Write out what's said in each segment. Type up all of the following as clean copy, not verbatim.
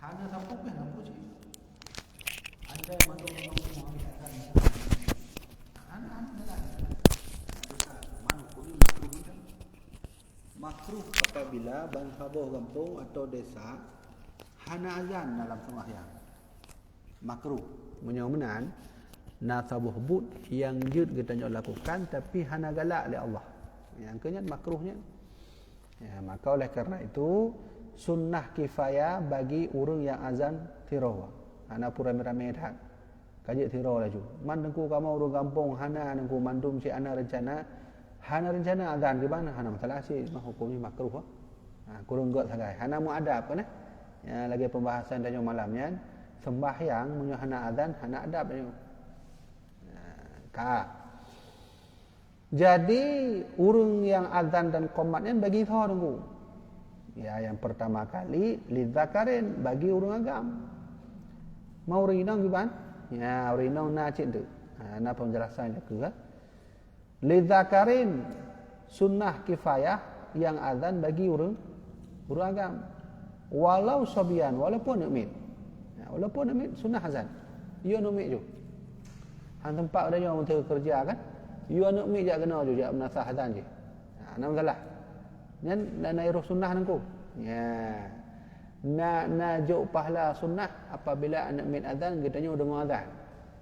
Hana sapuk kan nampu sih. Anda mandung semua kan. Hana dah. Makruh apabila bangsaboh kampung atau desa hana azan dalam sembahyang. Makruh menyomenan nasabuh but yang jud kita lakukan tapi hana galak oleh Allah. Yang kenyat makruhnya. Ya, maka oleh kerana itu sunnah kifayah bagi orang yang azan tiroh. Hana pura ramai dah. Kajik tiroh laju. Man dengku kamu orang kampung hana dengku mandum si ana rencana hana rencana azan di mana hana masalah sih hukumnya makruh. Kurang got sagai. Hana mu adab kan? Ya, lagi pembahasan tanya malamnya sembahyang munyo hana azan hana adab tanya. Ka. Jadi urang yang azan dan qomatnya bagi tho tunggu. Ya, yang pertama kali lidzakarin bagi urang agam. Mau rinong gimana? Ya, rinong na cik tu. Nah penjelasannya ke. Lidzakarin sunnah kifayah yang azan bagi urang agam. Walau sobian walaupun numit. Ya, walaupun numit sunnah azan. Yo numit je. Hang tempat ada yang untuk kerja kan? You anak mi jak kena je jak menasah azan je. Nak masalah. Nyan nak iruh sunnah nangku. Ya. Nak jauh pahala sunnah apabila anak mi azan kita nyu dengar azan.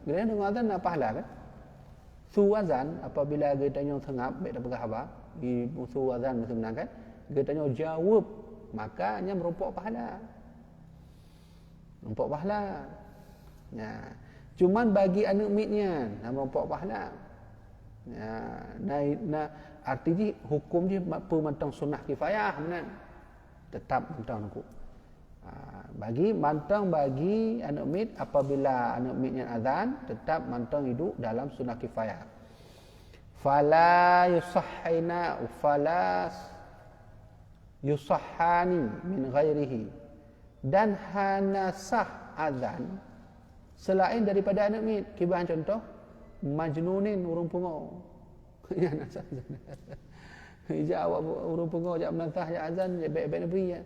Kita dengar azan nak pahala kan? Su azan apabila kita nyu sengap baik dak pegah apa? Di su azan mesti menang kan? Kita nyu jawab maka nya merupakan pahala. Merupakan pahala. Ya. Cuman bagi anak mitnya nama pok pahala. Ya, artinya hukum je pemantang sunnah kifayah benar. Tetap mantang aku. Bagi mantang bagi anak mit apabila anak mitnya azan tetap mantang hidup dalam sunnah kifayah. Fala yusahhani min ghairihi dan hana sah azan selain daripada anak mit. Kibahan contoh majnunin urung pungo. Ya nasah azan. Ija awak urung pungo jak menantah jak azan jak baik-baik negeri ya.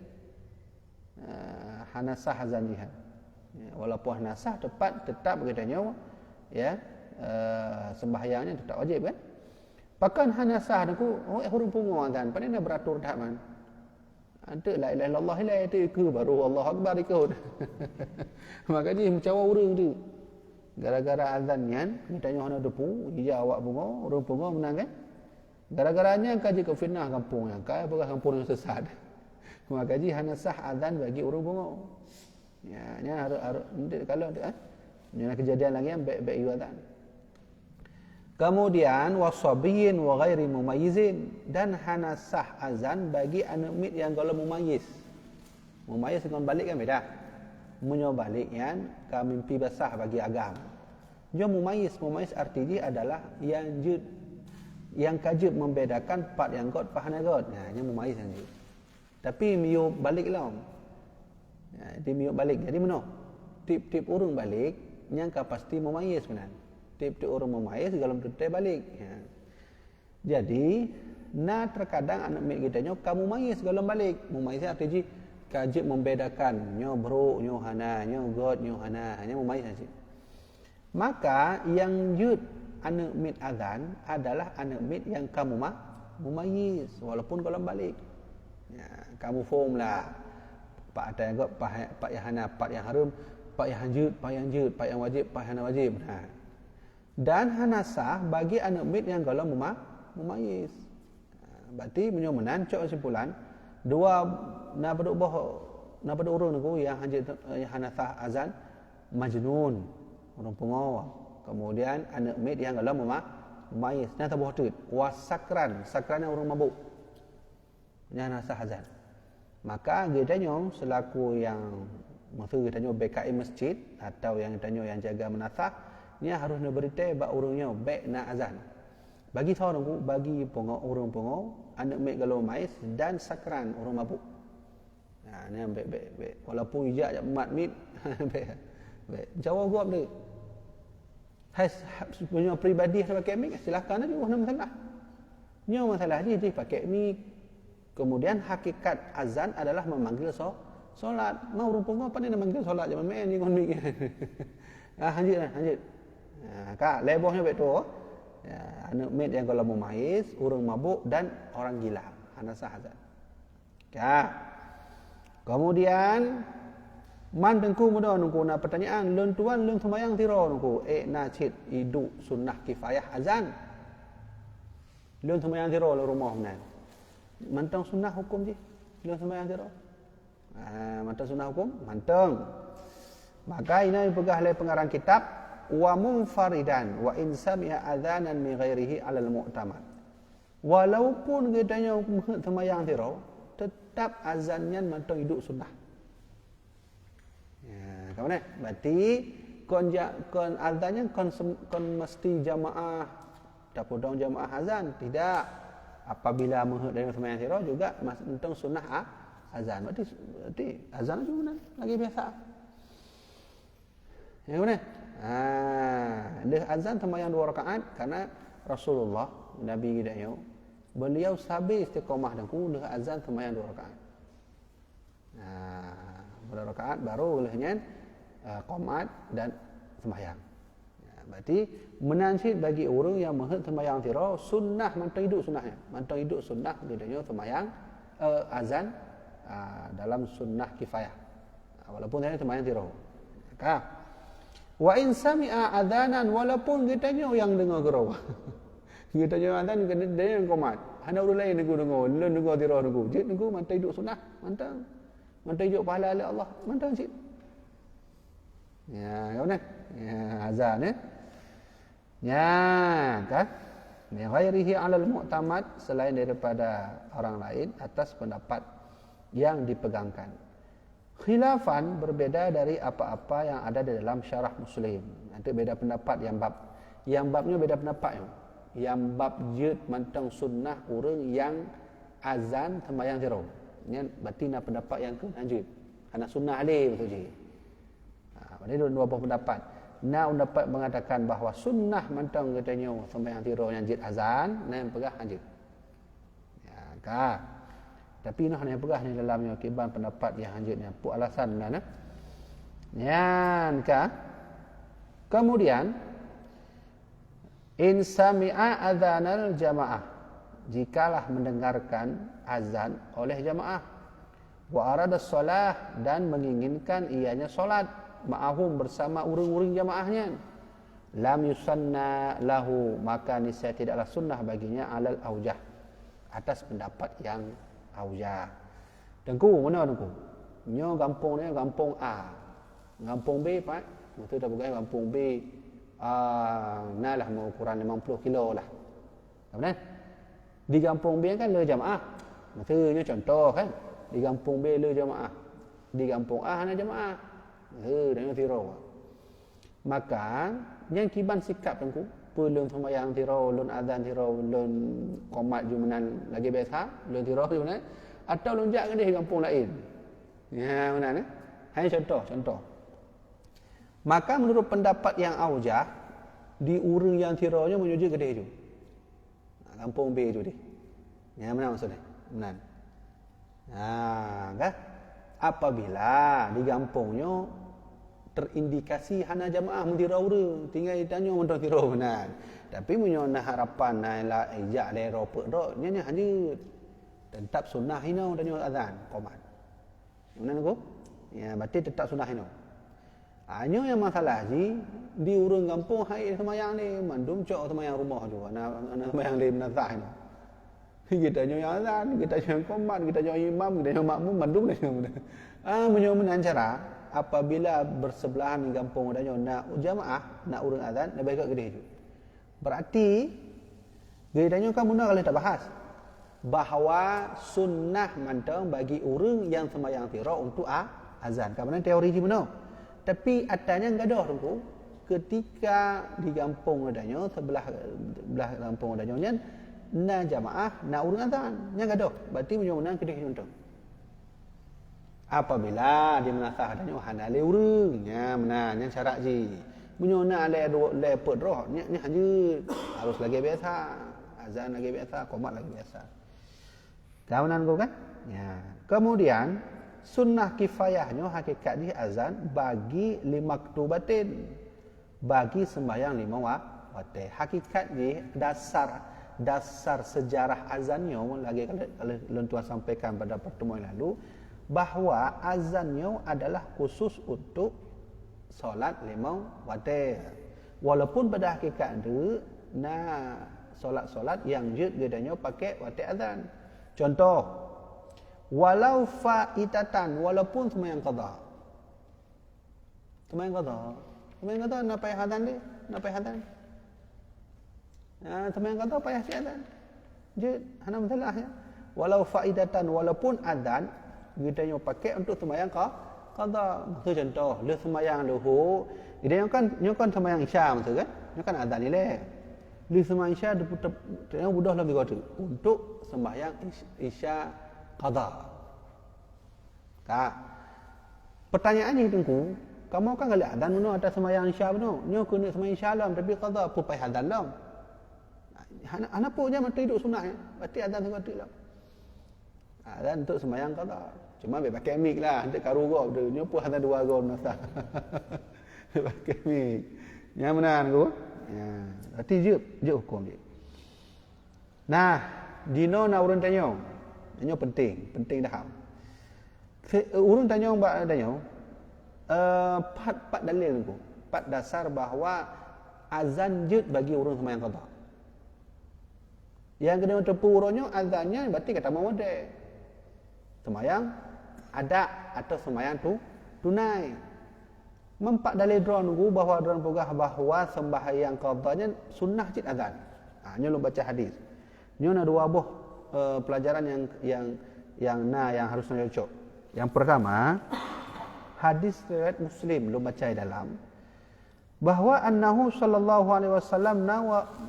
Hanasah azan dia. Ya, walaupun hanasah tetap katanya ya sembahyangnya tetap wajib kan. Pakan hanasah aku urung pungo azan pandai nak beratur dah man. Ada la ilaha illallah la itu baru Allah akbar ikut. Maka dia mencawa urang tu. Gara-gara azannya kita nyoh ana depu, ija awak bungo, urang bungo menang kan? Gara-garanya kaji ke fitnah kampung yang kaya bekas kampung yang sesat. Maka ji hana sah azan bagi urang bungo. Ya, nya harus kalau nya kejadian lagi yang baik-baik azan. Kemudian wasabiyin wa ghairi mumayyizin dan hana sah azan bagi anak mit yang kalau mumayyiz. Mumayyiz dengan balik kan beda. Munyo balik kan ka mimpi basah bagi agam. Jo mumayyiz artinya adalah yang kajib membedakan part yang god pahana god. Nah, nya mumayyiz kan. Tapi miyo balik lah. Ya, dia miyo balik. Jadi meno? Tip-tip urang balik yang pasti mumayyiz benar. Tip-tip orang memayis dalam tutai balik. Ya. Jadi, terkadang anak mek kita nyo kamu mayis dalam balik. Mumayis artinya kajib membedakan nyo bro, nyo hana, nyo god, nyo hana, hanya mumayis saja. Maka yang jud anak mit azan adalah anak mit yang kamu mumayis walaupun dalam balik. Ya, kamu form lah. Pak ada god, pak yang hana, pak yang harum, pak yang jud, pak yang jud, pak yang wajib, pak hana wajib. Nah. Dan hanasah bagi anak mit yang kalau mumayis. Berarti menyomenan cok kesimpulan dua na pada urang niku yang hanasah azan majnun urang pungo. Kemudian anak mit yang kalau mumayis na tabuh tut wasakran yang urang mabuk. Nya hanasah azan. Maka gitanyo selaku yang maksud gitanyo BKI masjid atau yang gitanyo yang jaga menasah ni harus nak berita bak urangnya baik nak azan. Bagi tahu aku bagi urang pungo anak mek kalau mais dan sakran orang mabuk. Nah, ni baik. Walaupun ijak mat mit baik. Jawab gua dia. Hai punya pribadi yang pakai mik silakan aja mana masalah. Nyo masalah dia pakai mik. Kemudian hakikat azan adalah memanggil solat mau rumpung apa ni namanya solat je main ni kon mik. Lanjut. Kak lebohnya betul. Ya, anak mit yang kalau mumayyiz, orang mabuk dan orang gila. Ana sah azan. Kak. Kemudian man tengku muda nungku na pertanyaan leun tuan leun sembahyang tiro nungku najid hidup sunnah kifayah azan. Leun sembahyang tiro le rumah nan. Mantang sunnah hukum je. Leun sembahyang tiro. Mantang sunnah hukum, mantang. Maka ini dipegah oleh pengarang kitab wa munfaridan wa in sami'a adzanan min ghairihi 'alal mu'tamad. Walaupun katanya sembahyang tiro, tetap azannya mantang hidup sunnah. Ya, kamu ni, berarti kon azannya kon mesti jamaah, dapur dong jamaah azan, tidak. Apabila menghut dari sembahyang tiro juga mantang sunnah azan. Berarti azan juga lagi biasa. Ya, kamu ni. Dia azan sembahyang 2 rakaat karena Rasulullah Nabi kita beliau sabi istiqamah dan dia azan sembahyang 2 rakaat. 2 rakaat baru olehnya qomat dan sembahyang. Berarti menansid bagi orang yang menghut sembahyang tiro sunnah mantang hidup sunnahnya. Mantang hidup sunnah dia sembahyang azan dalam sunnah kifayah. Walaupun dia sembahyang tiro. Maka wa in sami'a adzanan walaupun kitanya yang dengar gerau. Kitanya azan dia yang qomat. Hana orang lain dengar, leun dengar tiro dengar. Jid dengar mantang hidup sunnah, mantang. Mantang hidup pahala oleh Allah, mantang jid. Ya, kawan ni. Ya, azan Ya, kan? Min ghairihi 'alal mu'tamad selain daripada orang lain atas pendapat yang dipegangkan. Khilafan berbeda dari apa-apa yang ada di dalam syarah Muslim. Nanti beda pendapat yang babnya beda pendapat yang bab jid mantang sunnah orang yang azan sembahyang tiro. Ini berarti nak pendapat yang ke lanjut. Anak sunnah alih betul je. Berarti dua buah pendapat. Nak pendapat mengatakan bahawa sunnah mantang katanya sembahyang tiro yang jid azan, nak pegah lanjut. Ya, kah? Tapi noh hanya pegah ni dalamnya kiban pendapat yang lanjutnya. Pu alasan mana? Yan kah? Kemudian in sami'a adzanal jamaah, jikalah mendengarkan azan oleh jamaah, wa arada shalah dan menginginkan ianya solat ma'ahum bersama urang-urang jamaahnya, lam yusanna lahu, maka niscaya tidaklah sunnah baginya alal aujah, atas pendapat yang aujah. Tengku mana tengku? Nyo kampung ni kampung A. Kampung B pak. Mesti dah pegang kampung B. Nalah mau ukuran 50 kilo lah. Benar? Di kampung B kan le jamaah. Maksudnya contoh kan. Di kampung B le jamaah. Di kampung A hanya jamaah. Dengan tiro. Maka yang kiban sikap tengku, pelun sembahyang tiro, lun azan tiro, lun qomat jumanan lagi biasa, lun tiro jumanan atau lonjak ke di kampung lain. Ya, benar eh? Hanya contoh. Maka menurut pendapat yang aujah, di urang yang tironya menuju ke dia itu. Kampung B itu dia. Ya, benar maksudnya? Benar. Kan? Apabila di kampungnya terindikasi hana jamaah mentira urang, tinggal ditanya mentang tiro benar. Tapi menyona harapan naila ijak lero pedok nya hanya tetap sunnah hino tanya azan qomat. Benar ko? Ya, berarti tetap sunnah hino. Hanya yang masalah di urang kampung hai semayang ni mandum cok semayang rumah tu. Anak semayang di menazah hino. Kita nyo azan, kita nyo qomat, kita nyo imam, kita nyo makmum mandum dah. Menyo menancara apabila bersebelahan di kampung adanya nak jamaah, nak urang azan, nak baik ke dia. Berarti gedanya kamu nak kalau tak bahas bahawa sunnah mantang bagi orang yang sembahyang tiro untuk azan. Karena teori di mana? Tapi adanya enggak ada tunggu. Ketika di kampung adanya sebelah kampung adanya na jamaah, na urang azan, nya enggak ada. Berarti menang ke dia contoh. Apabila dia menasah adanya hanale urang, nya menang syarat ji. Menyona le pet roh, nya hanya harus lagi biasa. Azan lagi biasa, qomat lagi biasa. Kawanan kau kan? Ya. Kemudian sunnah kifayahnya hakikat dia azan bagi lima maktubatin, bagi sembahyang lima waktu. Hakikat dia dasar sejarah azannya lagi kalau tuan sampaikan pada pertemuan lalu bahawa azannya adalah khusus untuk solat lima waktu. Walaupun pada hakikat dia solat-solat yang jut gedanya pakai waktu azan. Contoh, walau faitatan, walaupun sembahyang qada. Sembahyang qada nak payah azan dia, nak payah azan. Sembahyang qada payah si azan. Jut, hana masalah ya. Walau faitatan, walaupun azan gedanya pakai untuk sembahyang qada. Maksud contoh, le sembahyang luhur, dia kan sembahyang isya maksud kan? Dia kan azan ni leh. Li sembahyang isya dia budah lebih kuat untuk sembahyang isya qada. Pertanyaannya tengku, kamu kan galak azan benar atas sembahyang isya benar. Nyo kena sembahyang isya lam tapi qada pun payah azan lam. Ana pun je mati duduk sunat ya. Berarti azan sekali lam. Azan untuk sembahyang qada. Cuma be pakai mic lah, untuk karu gop tu. Nyo pun azan dua gop nasa. Pakai mic. Yang benar ku? Ya, berarti je hukum dia. Nah, dino nak urun tanya. Tanya penting dah. Urun tanya mbak tanya. Empat dalil tu. Empat dasar bahawa azan jut bagi urun sembahyang qada. Yang kena tepu urunnya azannya berarti kata mawade. Sembahyang ada atau sembahyang tunai. Mempak dalil drone nunggu bahawa drone pegah bahawa sembahyang qadanya sunnah cit azan. Nyo lu baca hadis. Nyo ada dua buah pelajaran yang harus cocok. Yang pertama, hadis riwayat Muslim lu baca dalam bahawa annahu sallallahu alaihi wasallam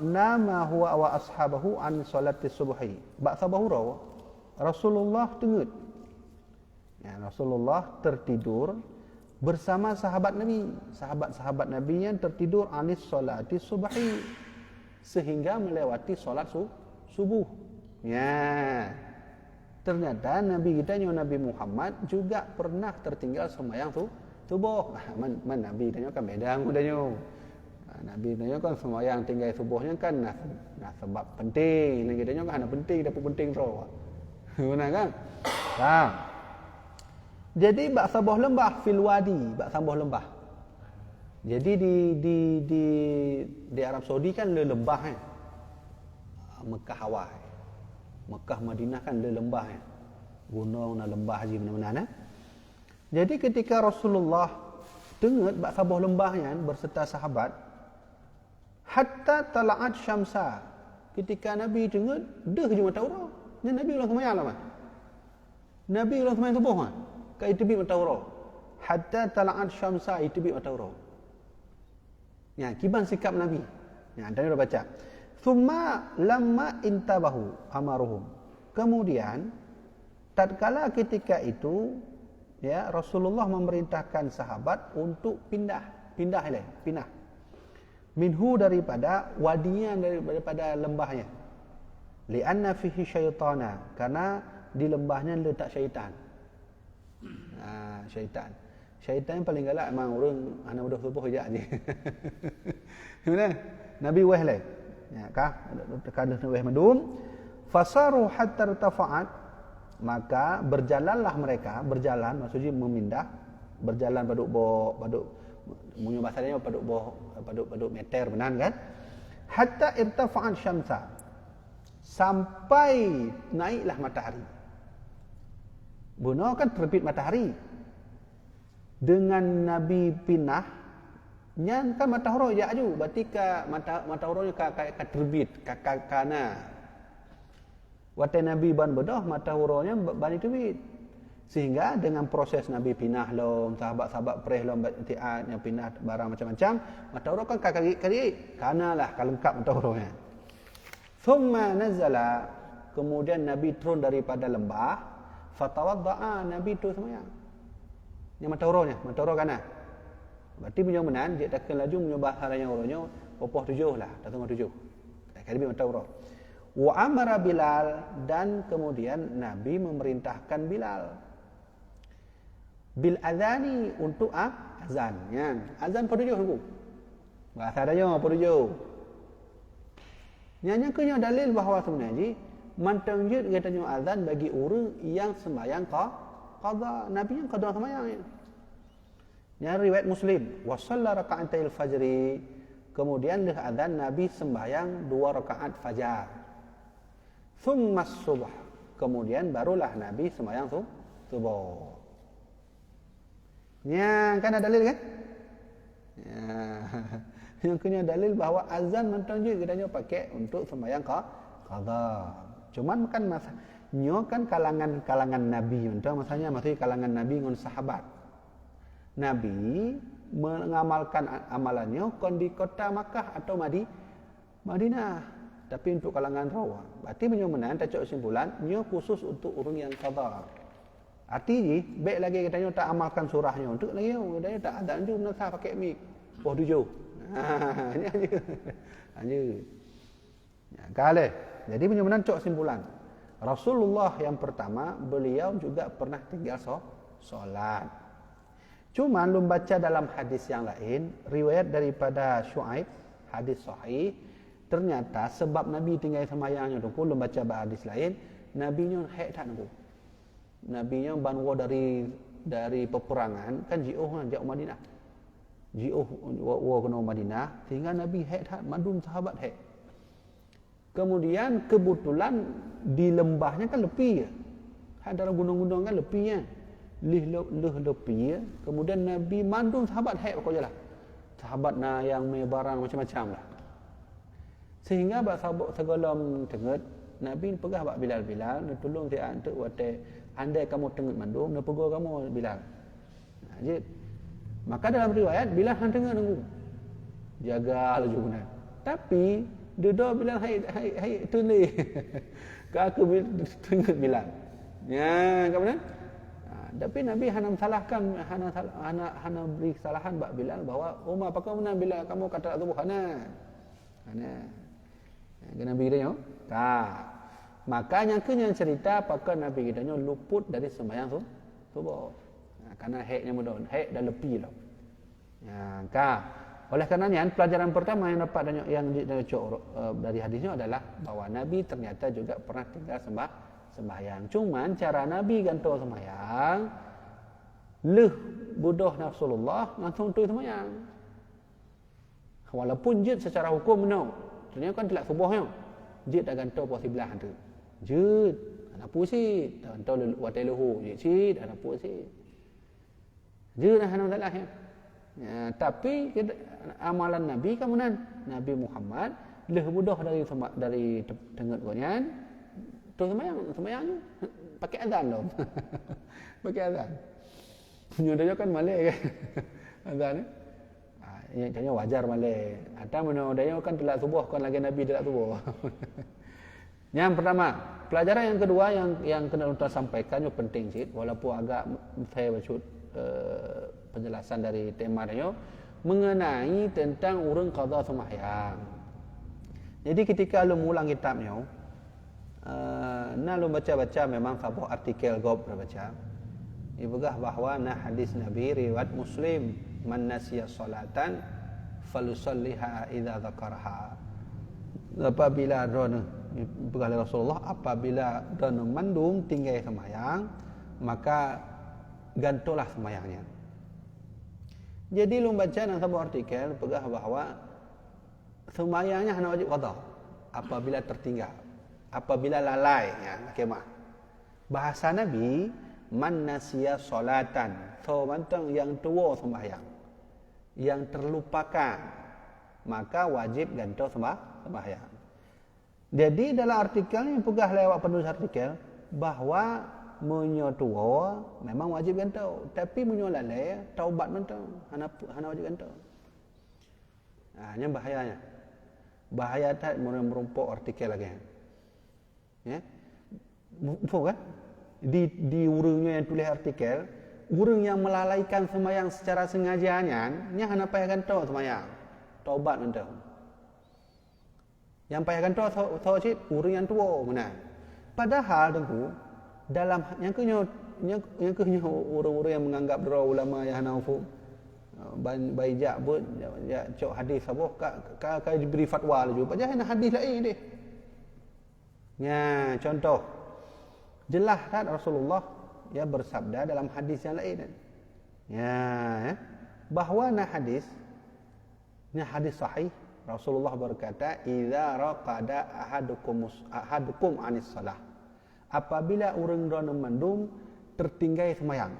nama huwa wa ashabahu an salati subhi. Ba'sa bahura Rasulullah tengut. Ya, Rasulullah tertidur bersama sahabat Nabi. Sahabat-sahabat Nabi yang tertidur anis salati subhi sehingga melewati solat subuh. Ya. Ternyata Nabi kita Nabi Muhammad juga pernah tertinggal sembahyang subuh. Man Nabi tanya kan beda mudanya. Nabi tanya kan sembahyang tinggal subuhnya kan nah sebab penting. Nabi tanya kan ada penting dapat penting roh. Benar kan? Jadi bak sabah lembah fil wadi, bak sabah lembah. Jadi di Arab Saudi kan le lembah kan. Mekah awal. Mekah Madinah kan le lembah kan. Gunung na lembah haji mana-mana. Jadi ketika Rasulullah dengat bak sabah lembahnya berserta sahabat hatta tala'at syamsa. Ketika Nabi dengat dah je mata urang. Ni Nabi ulang sembahyang lah mah. Nabi ulang sembahyang subuh mah. Ka itbi matawra hatta tala'at syamsa itbi matawra. Ya, kiban sikap Nabi. Ya, tadi dah baca. Thumma lamma intabahu amaruhum. Kemudian tatkala ketika itu ya Rasulullah memerintahkan sahabat untuk pindah minhu daripada wadinya daripada lembahnya. Li'anna fihi syaitana, karena di lembahnya letak syaitan. Syaitan paling galak memang orang anak udah subuh je. Mana? Nabi weh le. Ya kah? Kadang weh madum. Fasaru hatta irtafa'at, maka berjalanlah mereka, maksudnya memindah, berjalan paduk munyo bahasanya paduk meter benar kan? Hatta irtafa'at syamsa. Sampai naiklah matahari. Buno kan terbit matahari. Dengan Nabi pindah, nyan kan matahari ya aju, berarti matahari ka terbit ka kana. Waktu Nabi ban bedah matahari bani terbit. Sehingga dengan proses Nabi pindah lom, sahabat-sahabat perih lom tiat yang pindah barang macam-macam, matahari kan kaki kanalah kalengkap matahari. Thumma nazala, kemudian Nabi turun daripada lembah. Fatawadda'a, Nabi tu sembahyang. Yang matahari kanan. Berarti punya menan dia takkan laju punya bahasa yang orangnya popoh 7 lah, datang 7. Kali matahari. Wa amara Bilal, dan kemudian Nabi memerintahkan Bilal. bil azani untuk azan. Ya. Azan pada tujuh tunggu. Bahasa adanya pada tujuh. Yang kena dalil bahawa sebenarnya mantangjud katanya azan bagi orang yang sembahyang qada. Nabi yang qada sembahyang. Yang riwayat Muslim, wa shalla raka'atil fajri. Kemudian dah azan Nabi sembahyang 2 rakaat fajar. Thumma subh. Kemudian barulah Nabi sembahyang subuh. Ya, kan ada dalil kan? Ya. Yang kena dalil bahawa azan mantangjud katanya pakai untuk sembahyang qada. Cuman kan nyo kan kalangan Nabi, maksudnya kalangan Nabi dengan sahabat. Nabi mengamalkan amalannya kon di kota Makkah atau Madinah. Tapi untuk kalangan rawa. Berarti menyomenan tak kesimpulan, nyo khusus untuk orang yang qada. Artinya, baik lagi katanya tak amalkan surahnya. Untuk lagi, katanya tak ada tu menasah pakai mik. Oh, tujuh. Ini aja. Ya, kali. Jadi menyomenan cok kesimpulan. Rasulullah yang pertama, beliau juga pernah tinggal solat. Cuma lu baca dalam hadis yang lain, riwayat daripada Syuaib, hadis sahih, ternyata sebab Nabi tinggal semayangnya tu, lu baca hadis lain, Nabinya haid tak tu. Nabinya banwa dari peperangan, kan jauh Madinah. Jauh kena Madinah, sehingga Nabi haid tak, mandum sahabat haid. Kemudian kebetulan di lembahnya kan lepi ya. Dalam gunung-gunung kan lepi ya. Lepi ya. Kemudian Nabi mandung sahabat haid pokoknya lah. Sahabat yang barang macam-macam lah. Sehingga sahabat segolam tenget, Nabi pegah bak Bilal, tolong dia antuk wate andai kamu tenget mandung, nak pegur kamu Bilal. Jadi maka dalam riwayat Bilal hang tengah nunggu. Jaga laju guna. Tapi dia Bilal hai tulis. Ka aku tenget Bilal. Ya, ke mana? Tapi Nabi hana salahkan, hana beri kesalahan bak Bilal bahawa Umar pakai mana Bilal kamu kata tubuh hana. Nabi dia makanya kena cerita apakah Nabi kita luput dari sembahyang subuh. Karena haidnya mudah, haid dah lebih lah. Ya, oleh karenanya pelajaran pertama yang dapat yang dari hadisnya adalah bahawa Nabi ternyata juga pernah tinggal sembahyang. Cuman cara Nabi gantung sembahyang leh bodoh Rasulullah langsung tu sembahyang. Walaupun jid secara hukum no. Ternyata kan telah subuhnya. Jid dah gantung posisi belah tu. Jid ana pusi, gantung watai lehu, jid ana pusi. Jid dah ana salah ya. Ya, tapi amalan Nabi kemudian Nabi Muhammad leh bodoh dari tengah konyan. Tu sembahyangnya pakai azan dong. Pakai azan. Punya kan Malay kan. Azan ni. Yang tanya wajar Malay. Ada mana dia kan telah subuh kan lagi Nabi telah subuh. Yang pertama, pelajaran yang kedua yang kena kita sampaikan yang penting sih, walaupun agak saya baca penjelasan dari tema dia mengenai tentang urang qada sembahyang. Jadi ketika lu mulang kitabnya, lu baca-baca memang sabah artikel gob baca. Ibugah bahawa hadis Nabi riwayat Muslim, man nasiya salatan falusalliha idza dzakaraha. Apabila drone ibugah Rasulullah, apabila drone mandum tinggal sembahyang, maka gantolah sembahyangnya. Jadi lu baca dalam sebuah artikel pegah bahawa sembahyangnya hanya wajib qada apabila tertinggal, apabila lalai ya, kemah. Bahasa Nabi man nasiya salatan, so mantang yang tua sembahyang, yang terlupakan, maka wajib gantung sembahyang. Jadi dalam artikel yang pegah lewat penulis artikel bahawa munyo tua memang wajib gantung, tapi munyo lalai taubat mentang hana wajib gantung. Ini bahayanya. Bahaya tak merumpok artikel lagi. Ya. Faham kan? Di urangnya yang tulis artikel, urang yang melalaikan sembahyang secara sengajanya, nya hana payah gantung sembahyang. Taubat mentang. Yang payah gantung urang yang tua mana? Padahal tentu dalam yang kena yang kehnya orang-orang yang menganggap dera ulama yang hanafu baijak pun ya cok hadis apa ka diberi fatwa juga jangan hadis lain deh. Ya, contoh jelas kan Rasulullah ya bersabda dalam hadis yang lain. Ya, bahwa hadis sahih Rasulullah berkata, "Idza raqada ahadukum anis salah." Apabila orang dona mandum tertinggal sembahyang,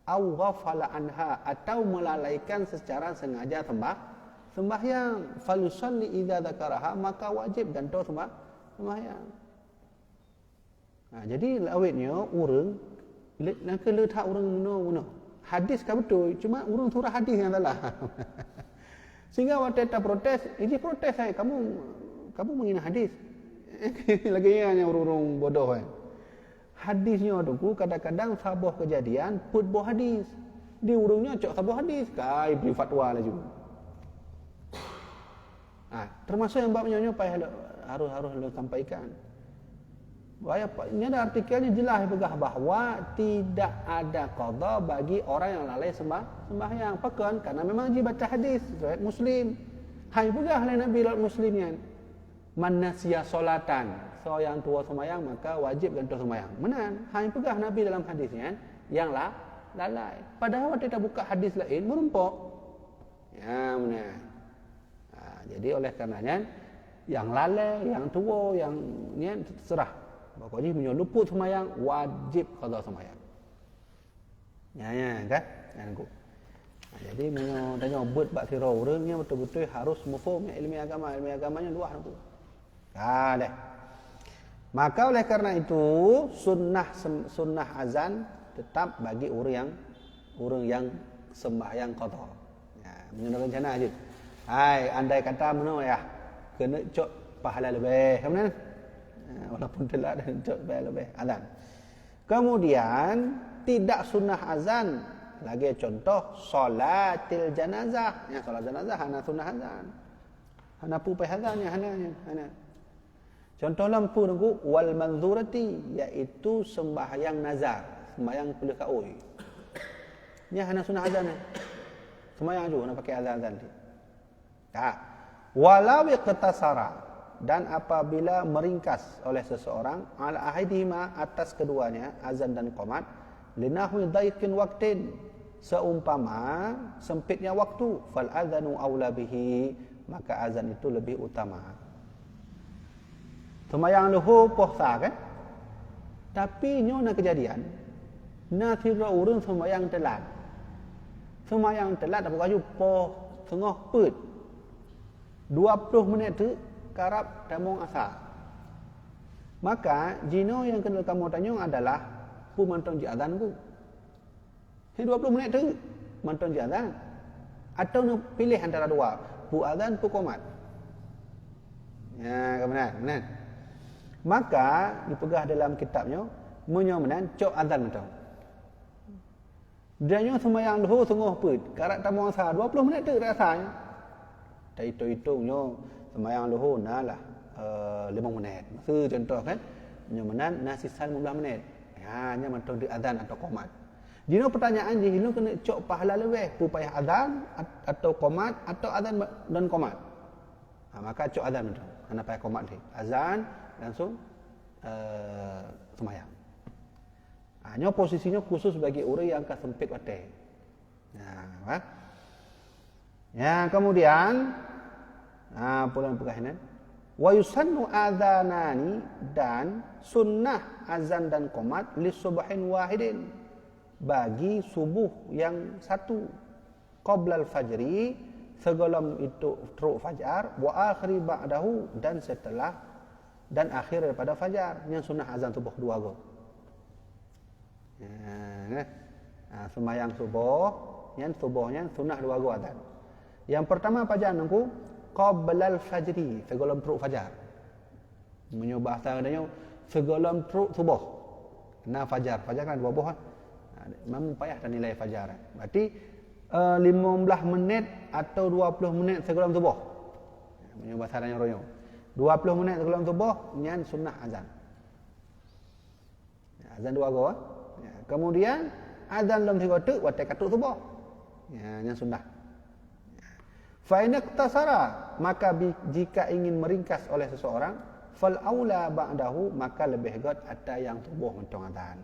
au ghafala anha atau melalaikan secara sengaja sembahyang, falusalli idza dzakaraha, maka wajib ganto sembahyang. Jadi lawitnya orang nak letak orang mana. Hadis kan betul, cuma orang surah hadis yang salah. Sehingga waktu kita protes, ini protes saya, kamu menghina hadis. Lagi hanya orang-orang bodoh kan. Hadisnya tu kadang-kadang sabah kejadian put boh hadis. Di urungnya cok sabah hadis, kai beri fatwa lah juga. Termasuk yang bab nyonya harus lo sampaikan. Ini ada artikelnya jelas pegah bahawa tidak ada qada bagi orang yang lalai sembahyang. Pakan karena memang dia baca hadis riwayat Muslim. Hai pegah oleh Nabi riwayat Muslimnya. Man nasiya solatan, so yang tua sembahyang maka wajib gantung sembahyang. Menan, hai pegah Nabi dalam hadisnya yang lalai. Padahal waktu kita buka hadis lain merumpok. Ya, menan. Jadi oleh karenanya yang lalai, yang tua, yang ni terserah. Pokoknya menyeluput sembahyang wajib qada sembahyang. Ya kan? Aku. Jadi tanya buat bab sira orangnya betul-betul harus mufhum ilmu agama, ilmu agamanya luas tu. Deh. Maka oleh karena itu sunnah azan tetap bagi orang yang sembahyang qada. Ya, menurut rencana aja. Hai, andai kata mana ya kena cok pahala lebih, kan? Walaupun telah dan cok lebih azan. Kemudian tidak sunnah azan. Lagi contoh salatil janazah. Ya, salat janazah hana sunnah azan. Hana pupai azan ya hana. Contoh lampu nunggu wal manzurati, iaitu sembahyang nazar, sembahyang kuliah kaui. Ni hana sunnah azan. Sembahyang juga nak pakai azan ni. Walau iqtasara, dan apabila meringkas oleh seseorang ala ahadihima, atas keduanya azan dan qomat, linahwi daiqin waqtin, seumpama sempitnya waktu, fal adzanu aula bihi, maka azan itu lebih utama. Sembahyang luhur puasa kan, tapi nyo nak kejadian na tira urang sembahyang telat apa kaju poh tengah put 20 minit tu karab tamung asar. Maka jino yang kena kamu tanya adalah pu mantong ji azan ku. Ini 20 minit tu mantong ji azan. Atau nu pilih antara dua, pu azan pu qomat. Ya, benar. Maka dipegah dalam kitabnya menyomenan cok azan mantong. Dia nyo sembahyang luhur tengah put, karab tamung asar 20 minit tu rasanya. Tak hitung-hitungnya sembahyang luhur nalah 5 minit. Maksud contoh kan, menyomenan nasi 15 minit. Hanya mantong di azan atau qomat. Jino pertanyaan jino kena cok pahala lebih, pu payah azan atau qomat atau azan dan qomat. Maka cok azan mantong. Hana payah qomat ni. Azan langsung sembahyang. Hanya posisinya khusus bagi orang yang kesempit waktu. Ya, kemudian pulang perkahinan wa yusannu adzanani, dan sunnah azan dan qomat li subhin wahidin, bagi subuh yang satu, qabla al-fajri, sebelum itu teruk fajar, wa akhiri ba'dahu, dan setelah dan akhir daripada fajar, yang sunnah azan subuh dua go. Sembahyang subuh, yang subuhnya sunnah dua go azan. Yang pertama fajar nunggu qabla al-fajri, sebelum teruk fajar. Menyubah bahasa sebelum teruk subuh. Nah fajar kan 2 buah. Memang payah dan nilai fajar. Berarti 15 menit atau 20 menit sebelum subuh. Menyubah bahasa royo. 20 menit sebelum subuh nyan sunnah azan. Azan 2 go. Ya, kemudian azan dalam 3 waktu waktu katuk subuh. Ya, yang sunnah. Fa in iktasara, maka jika ingin meringkas oleh seseorang, fal aula ba'dahu, maka lebih god ada yang tubuh mentong azan.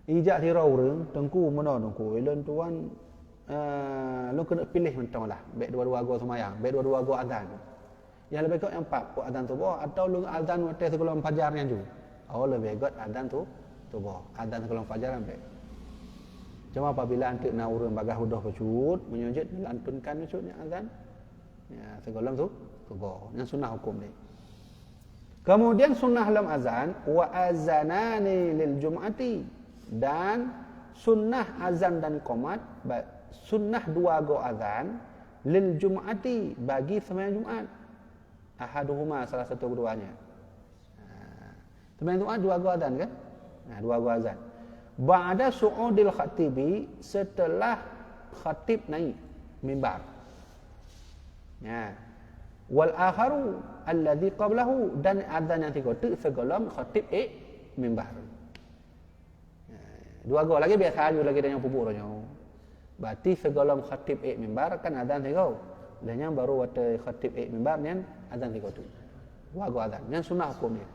Ijak tira urang tengku meno tengku elon tuan lu kena pilih mentong lah, baik dua-dua go semayang, baik dua-dua go azan. Yang lebih god yang 4 puak azan subuh atau lu azan waktu sebelum fajarnya juga. Oh lebih god azan tu subuh, azan sebelum fajar sampai. Cuma apabila antik nak urang bagah udah pecut, menyujud melantunkan pecut azan. Ya, segala tu subuh. Yang sunnah hukum ni. Kemudian sunnah dalam azan wa azanani lil jum'ati, dan sunnah azan dan qomat, sunnah 2 go azan lil jum'ati, bagi sembahyang Jumaat. Ahaduhuma, salah satu keduanya. Sembahyang Jumaat 2 go azan kan? 2 go azan. Ba'da su'udil khatibi, setelah khatib naik mimbar. Ya. Wal akharu alladhi qablahu, dan azan yang 3 tu sebelum khatib mimbar. 2 go lagi biasa aja lagi dengan pupuk nya. Berarti sebelum khatib mimbar kan azan 3. Dan yang baru waktu khatib mimbar ni azan 3 tu. 2 go azan. Yang sunnah hukum ni.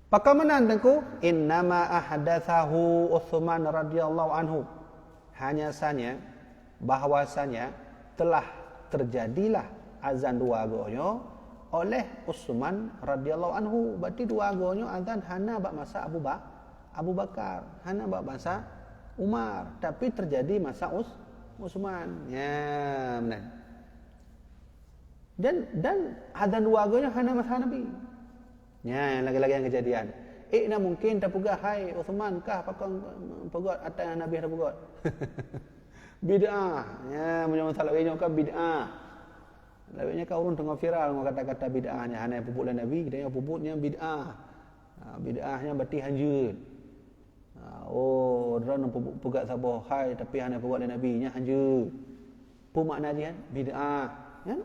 Pakamanan tengku innama ahdatsahu Utsman radhiyallahu anhu. Hanya saja bahwasanya telah terjadilah azan 2 gonyo oleh Utsman radhiyallahu anhu. Berarti 2 gonyo azan hana bak masa Abu Bakar, hana bak masa Umar, tapi terjadi masa Utsman. Ya, benar. Dan azan 2 gonyo hana masa Nabi. Ya, lagi-lagi yang kejadian. Nak mungkin tak pegah hai Uthman kah pakang pegot atas yang Nabi dah pegot. Bid'ah. Ya, punya masalah ini kan bid'ah. Labanya kau urun tengah viral dengan kata-kata bid'ahnya. Hanya pupuk dan Nabi, dia pupuknya bid'ah. Bid'ahnya berarti hanjut. Dia nak pegat sabah hai tapi hanya pegot dan Nabi nya hanjut. Apa makna dia? Bid'ah. Ya,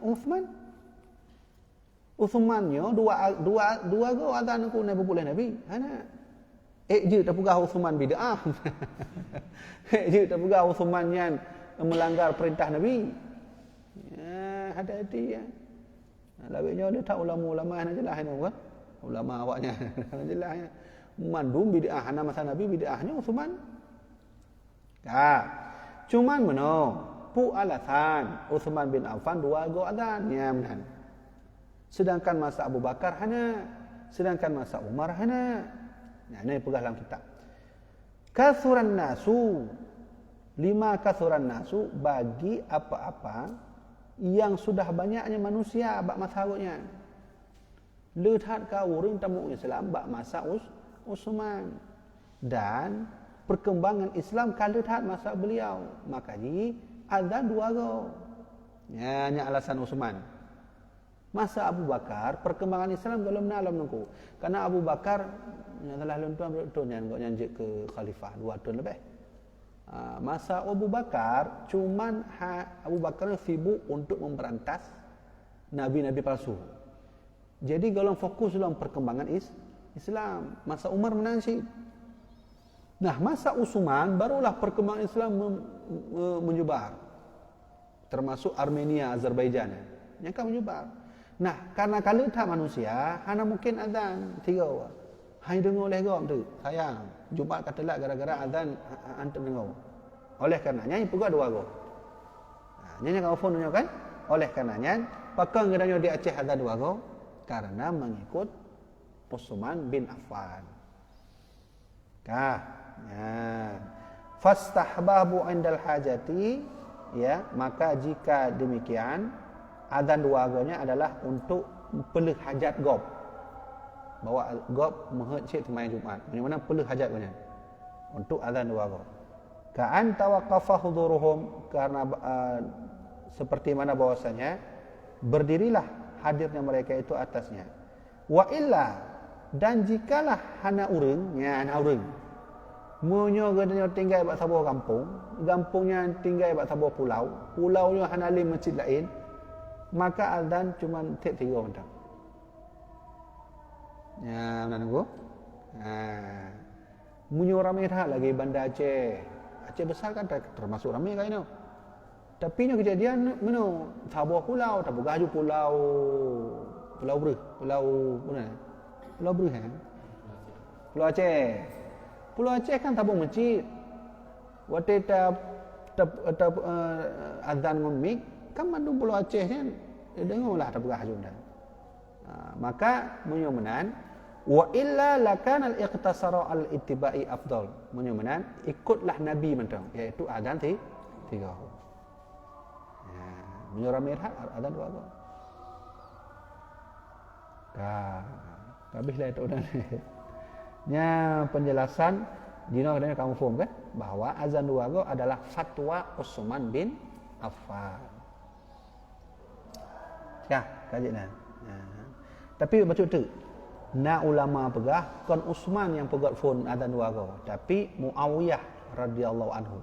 Uthmannya dua go azan aku naik bulan Nabi. Hana. Je tak pegah Uthman bid'ah. Je tak pegah Uthman yang melanggar perintah Nabi. Ya, hati-hati ya. Labanya dia tak ulama-ulama nak jelas ni apa? Ulama awaknya nak jelas ya. Mandum bid'ah hana masa Nabi bid'ahnya Uthman. Cuman meno pu alasan Uthman bin Affan 2 go azan. Ya benar. Sedangkan masa Abu Bakar hana, sedangkan masa Umar hana. Nah, ini pegah dalam kitab. Kathuran nasu, 5 kathuran nasu, bagi apa-apa yang sudah banyaknya manusia bak masa harutnya. Lihat ka urang tamu Islam bak masa Utsman, dan perkembangan Islam kalau lihat masa beliau, makanya azan 2 go. Ya, hanya alasan Utsman. Masa Abu Bakar perkembangan Islam belum dalam nunggu. Karena Abu Bakar yang telah luntuan betul yang nyanjik ke khalifah 2 tahun lebih. Masa Abu Bakar cuman Abu Bakar sibuk untuk memberantas nabi-nabi palsu. Jadi golong fokus dalam perkembangan Islam. Masa Umar menansi. Nah, masa Utsman barulah perkembangan Islam menyebar. Termasuk Armenia, Azerbaijan. Yang kan menyebar. Nah, karena kalau tak manusia, hana mungkin azan 3. Hai dengar oleh gom tu. Sayang, Jumaat katalah gara-gara azan antum dengar. Oleh karenanya pegat 2 go. Nyanyi kau phone kan? Oleh karenanya pakang gedanya di Aceh azan 2 go karena mengikut Utsman bin Affan. Ya. Fastahbabu indal hajati, ya, maka jika demikian azan 2 gonya adalah untuk pelih hajat gob. Bawa gob mehet cik sembahyang Jumaat. Mana pelih hajat gonya. Untuk azan 2 go. Ka'an tawaqqafa huduruhum, karena seperti mana bahwasanya berdirilah hadirnya mereka itu atasnya. Wa illa, dan jikalah hana urang, ya hana urang. Munyo gadanya tinggal bak sabuah kampung, kampungnya tinggal bak sabuah pulau, pulaunya hana lim masjid lain, maka azan cuma 3 mentang. Ya, mana nunggu? Munyo ramai dah lagi Banda Aceh. Aceh besar kan termasuk ramai kan itu. Tapi ni kejadian mana Sabah pulau, tak bergaju pulau Breh, pulau mana? Pulau Breh kan? Pulau Aceh. Pulau Aceh kan tabung masjid. Waktu azan ngomik, kan mandu Pulau Aceh kan dengarlah tak bergaju dah. Maka menyomenan wa illa lakana al-iqtasara al-ittiba'i afdal. Menyomenan ikutlah Nabi mentang iaitu azan 3 waktu. Menyuruh mirhat ada 2 waktu. Habislah itu dah. Nya penjelasan dino kadang kamu faham kan bahawa azan 2 waktu adalah fatwa Utsman bin Affan. Ya, kaji nah. Tapi macam tu. Na ulama pegah kon Utsman yang pegat phone azan 2 waktu, tapi Muawiyah radhiyallahu anhu.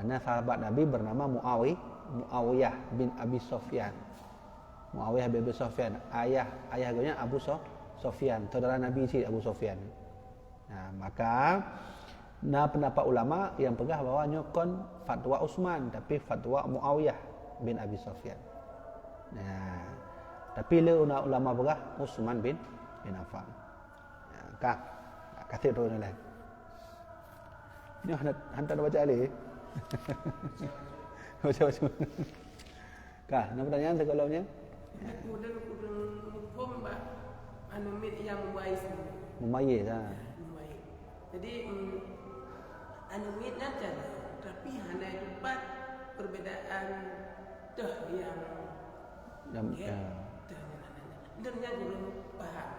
Nah, sahabat Nabi bernama Muawiyah bin Abi Sufyan. Muawiyah bin Abi Sufyan, ayahnya Abu Sufyan, saudara Nabi si Abu Sufyan. Nah, maka pendapat ulama yang pegah bahawa nyokon fatwa Utsman tapi fatwa Muawiyah bin Abi Sufyan. Nah, tapi le ulama pegah Utsman bin Affan. Nah, kasih tu ni lah. Ni hantar baca ali. Macam-macam. Kah, nak pertanyaan sekolahnya? Kemudian hukum anu mit yang mumayyiz. Mumayyiz ah. Mumayyiz. Jadi anu mit nanti tapi hanya dapat perbedaan dah yang dan yang belum paham.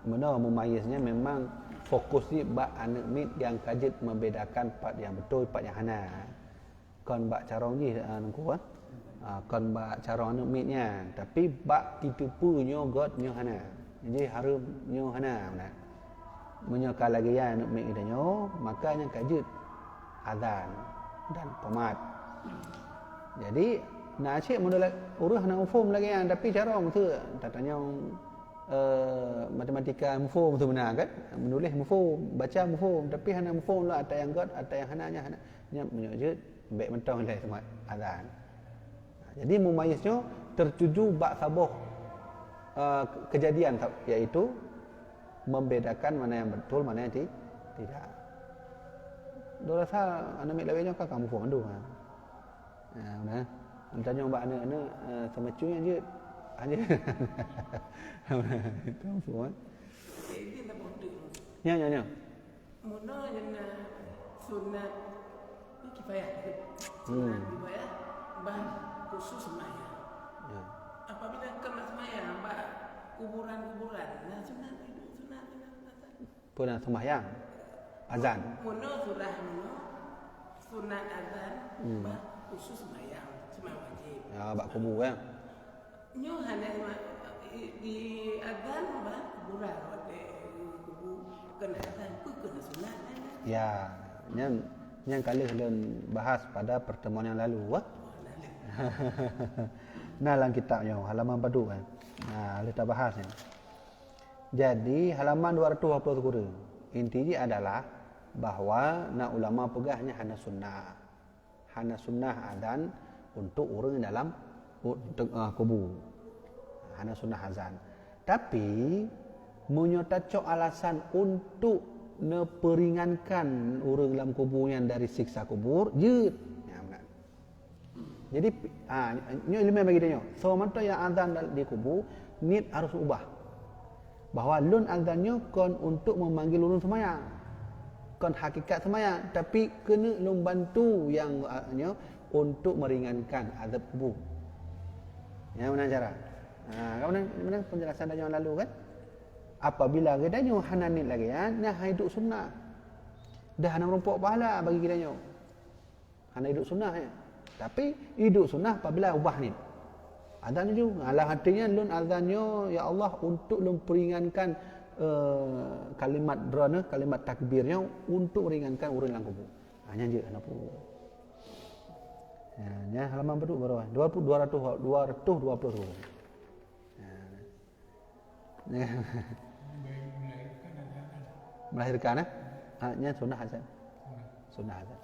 Mana mumayyiznya memang fokus di bak anak mit yang kajit membedakan part yang betul, part yang hana. Kon bak carong ni nungku kon bak carong anak mitnya, tapi bak titipu nyo god nyo hana. Jadi harum nyo hana benar. Menyokal lagi ya anak mit kita nyo, makanya kajit azan dan pomat. Jadi nak cik mula urus nak mufhum lagi kan, tapi carong tu tatanya matematika mufhum tu benar kan, menulis mufhum, baca mufhum, tapi hana mufhum lah, ada yang god, ada yang hananya nya menyojud baik mentang lah semua azan. Jadi mumayyiznya tertuju bak sabuh kejadian iaitu membedakan mana yang betul, mana yang tidak. Dua rasa anak mik lawainya kan kamu mufhum andu. Nah, tanya mbak anak-anak sama cuy je hanya kamu semua Jadi tak bodoh. nya Mula jana sunat ni kifayah. Sunat kifayah bah khusus sembahyang. ya Apabila kena sembahyang bah kuburan-kuburan, nah sunat itu sunat. pun nak sembahyang azan Mula sunat azan bah khusus sembahyang, sembahyang wajib. ya bak kubur kan Nyo hanya di azan bah kuburan kubur kena azan pun kena sunat. ya yang kali kalian bahas pada pertemuan yang lalu wah. Nah dalam kitabnya halaman padu kan. Nah kita bahas ni. Jadi halaman 220 guru. Intinya adalah bahawa nak ulama pegahnya hana sunnah. Hana sunnah azan untuk orang dalam kubur. Hana sunnah azan. Tapi menyota cok alasan untuk neperingankan orang dalam kuburnya dari siksa kubur je. Ya benar. Jadi ini ilmu yang bagi dia. Semua yang azan di kubur niat harus ubah. Bahawa lun azannya kon untuk memanggil ulun semayang. Kon hakikat semayang, tapi kena lun bantu yang untuk meringankan azab kubur. Ya mana cara? Mana penjelasan yang lalu kan? Apabila kita nyo hananit lagi nah hidup sunnah. Dah hana merumpuk pahala bagi kita nyo. Hana hidup sunnah ya. Tapi hidup sunnah apabila ubah ni. Azan tu alah hatinya lun azannya ya Allah untuk lun peringankan kalimat drona, kalimat takbirnya untuk meringankan orang dalam kubur. Hanya je anak pun. Ya, halaman berapa? 220. melahirkan nya sunnah azan. Sunnah azan.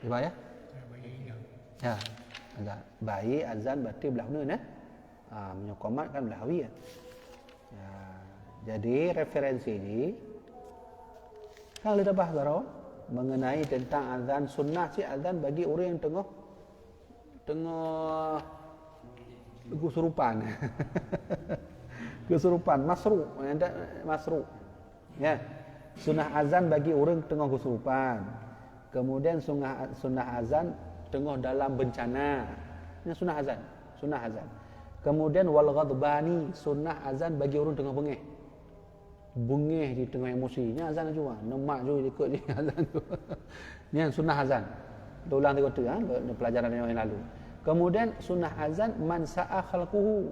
Gimana ya? Ya, agak bayi azan berarti belah mana menyokomat kan belah awi ya. Ya, jadi referensi ini kan kita bahas baru mengenai tentang azan sunnah si azan bagi orang yang tengah kesurupan. Kesurupan masru. Ya. Sunnah azan bagi orang tengah kesurupan. Kemudian sunnah azan tengah dalam bencana. Ini sunnah azan. Kemudian wal ghadbani, sunnah azan bagi orang tengah bengih di tengah emosinya azan juga. Nemak juga ikut dia azan tu. Ini sunnah azan. Kita ulang tiga pelajaran yang lalu. Kemudian sunnah azan man sa'a khalquhu,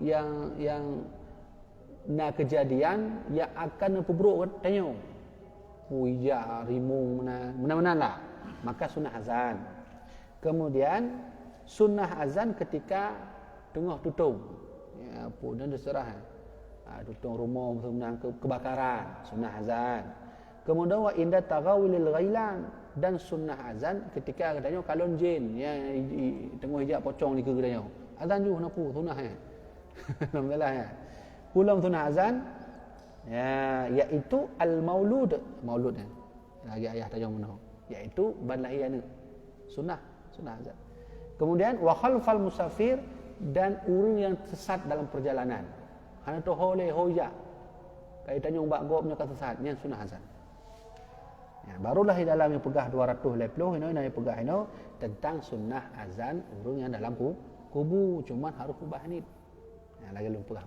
yang nak kejadian yang akan berburuk tanya. Huija rimung mana lah. Maka sunnah azan. Kemudian sunnah azan ketika tengah tutung. Ya pun dan terserah. Tutung rumah menang kebakaran, sunnah azan. Kemudian wa inda taghawilil ghailan, dan sunnah azan ketika katanya kalon jin ya tengah hijab pocong di katanya. Azan juga nak sunnah ya. Alhamdulillah ya. Pulang sunnah azan ya, iaitu al-maulud ya. Lagi ayah tanya mana? Iaitu berlahirnya. Sunnah azan. Kemudian wa khalfal musafir, dan orang yang sesat dalam perjalanan. Hana tu hole hoja. Kaitannya umbak go punya kesesatnya sunnah azan. Ya, barulah di dalam yang pegah 250 ini pegah ini tentang sunnah azan orang yang dalam kubu, cuman harus ubah ni. Ya, lagi belum pegah.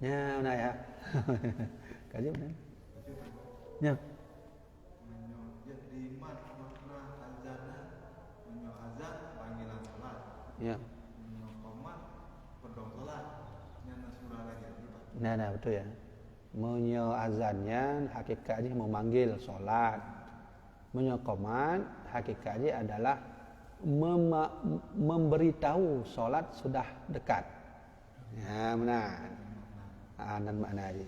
Ya, mana ya? Kaji mana? Ya. Jadi makna azan azan panggilan salat. Ya. Qomat pedong salat. Yang surah lagi. Nah, betul ya. Menyo azannya hakikatnya memanggil solat. Menyo qomat hakikatnya adalah memberitahu solat sudah dekat. Ya, benar. Dan makna aja.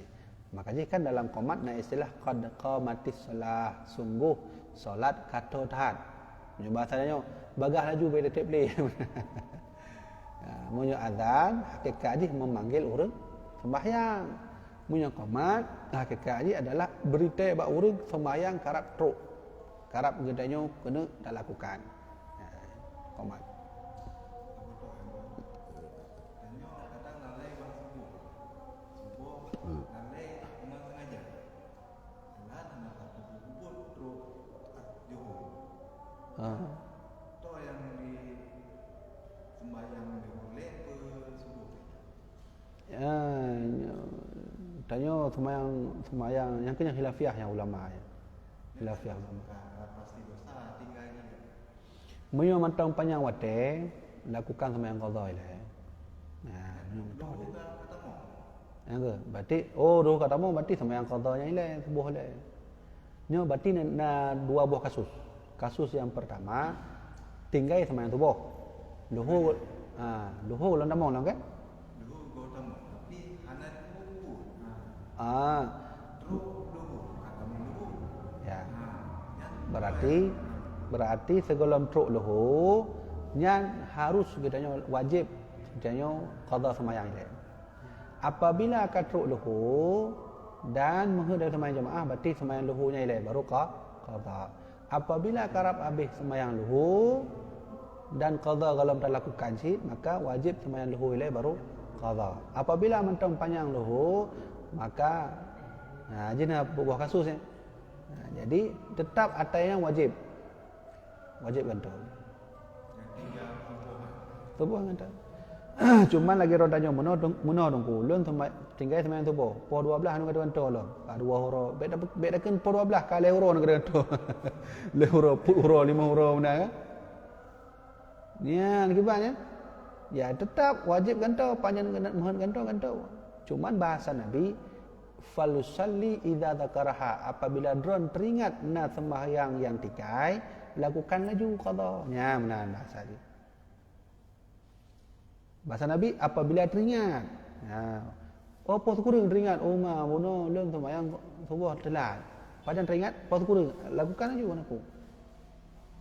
Makanya kan dalam qomat na istilah qad qamatis shalah, sungguh solat kato taat. Menyo bahasanya bagah laju beda tip play. Menyo azan hakikatnya memanggil orang sembahyang. Punya qomat hakikatnya adalah berita bak urang sembahyang karap truk. Karap gedanya kena dah lakukan. Qomat. Kadang lalai bang subuh lalai memang sengaja. Alat anak satu kubur truk jauh. Toh yang di sembahyang di boleh ke subuh. Ya, tanya semayang yang kena khilafiah yang ulama ya. Khilafiah ulama. Pasti dosa tinggalnya. Menyo mantang panjang wate lakukan semayang qadha ile. Nah, menyo mantang wate. Ketemu. Ya ke? Berarti doh katamu berarti semayang qadhanya ile subuh ile. Nyo berarti na dua buah kasus. Kasus yang pertama tinggal semayang subuh. Luhur ulang damang lah kan? Ya. Berarti segala truk lohor nya harus katanya wajib katanya qada sembahyang dia. Apabila akan truk lohor dan menghadap sembahyang jemaah berarti sembahyang lohornya ile baru qada. Apabila karab habis sembahyang lohor dan qada kalau tak lakukan sih maka wajib sembahyang lohor ile baru qada. Apabila mentang panjang lohor maka jenis buah kasus ya. Jadi tetap atas yang wajib gantung. Tubuh gantung. Cuma lagi rodanya menor dongku. Lun tinggal sembahyang tubuh. Po 12 anu kata gantung lon. Ka 2 huruf. Beda kan po 12 kali huruf anu kata gantung. Le huruf put huruf 5 huruf benar kan? Ya, akibatnya ya tetap wajib gantung, panjang mohon gantung. Cuman bahasa Nabi falusalli idza dzakaraha, apabila dron teringat nak sembahyang yang tikai lakukan laju qadanya. Benar bahasa dia. Bahasa Nabi apabila teringat. apa kurang teringat mah bono leung sembahyang subuh telat. Padahal teringat apa kurang lakukan aja aku.